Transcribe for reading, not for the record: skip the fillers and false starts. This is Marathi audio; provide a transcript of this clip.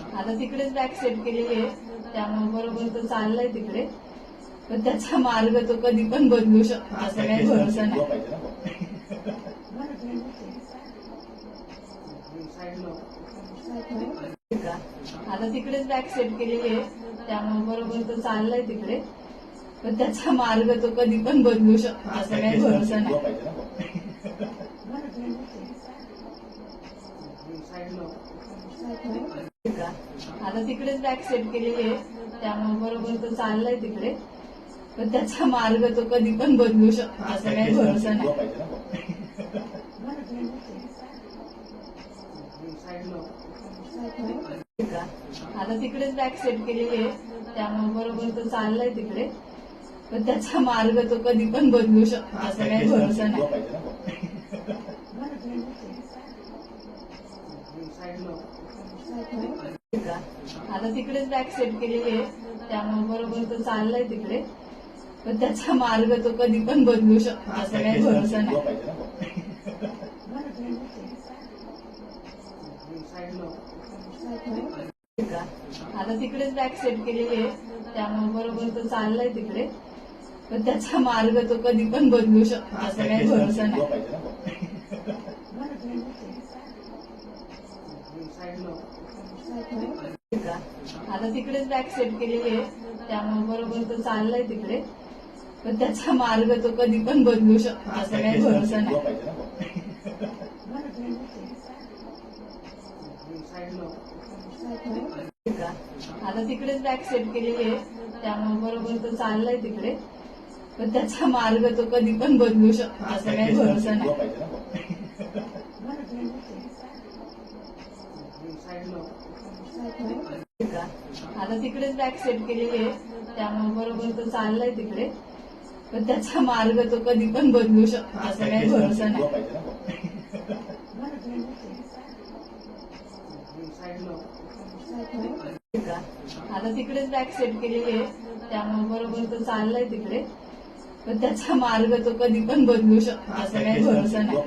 आता तिकडेच बॅग सेट केलेली आहे, त्यामुळे बरोबर तो चाललाय तिकडे. पण त्याचा मार्ग तो कधी पण बदलू शकतो, असं काही भरोसा नाही. आता तिकडेच बॅग सेट केलेली आहे, त्यामुळे बरोबर तो चाललाय तिकडे. पण त्याचा मार्ग तो कधी पण बदलू शकतो, असं काही भरोसा नाही. आता तिकडेच बॅग सेट केलेली आहे, त्यामुळे बरोबर तो चाललाय तिकडे. पण त्याचा मार्ग तो कधी पण बदलू शकतो, असं काही भरोसा नाही. आता तिकडेच बॅग सेट केलेली आहे, त्यामुळे बरोबर तो चाललाय तिकडे. पण त्याचा मार्ग तो कधी पण बदलू शकतो, असं काही भरोसा नाही. आता तिकडेच बॅग सेट केलेली आहे, त्यामुळे बरोबर तो चाललाय तिकडे. पण त्याचा मार्ग तो कधी पण बदलू शकतो, असं काही भरोसा नाही. आता तिकडेच बॅग सेट केलेली आहे, त्यामुळे बरोबर तो चाललाय तिकडे. पण त्याचा मार्ग तो कधी पण बदलू शकतो, असं काही भरोसा नाही. आता तिकडेच बॅग सेट केलेली आहे, त्यामुळे बरोबर तो चाललाय तिकडे. पण त्याचा मार्ग तो कधी पण बदलू शकतो, असं काही भरोसा नाही. आता तिकडेच बॅग सेट केलेली आहे, त्यामुळे बरोबर तो चाललाय तिकडे. पण त्याचा मार्ग तो कधी पण बदलू शकतो, असं काही भरोसा नाही. आता तिकडेच बॅग सेट केलेली आहे, त्यामुळे बरोबर तो चाललाय तिकडे. पण त्याचा मार्ग तो कधी पण बदलू शकतो, असं काही भरोसा नाही. आता तिकडेच बॅग सेट केलेली आहे, त्यामुळे बरोबर तो चाललाय तिकडे. पण त्याचा मार्ग तो कधी पण बदलू शकतो, असं काही भरोसा नाही.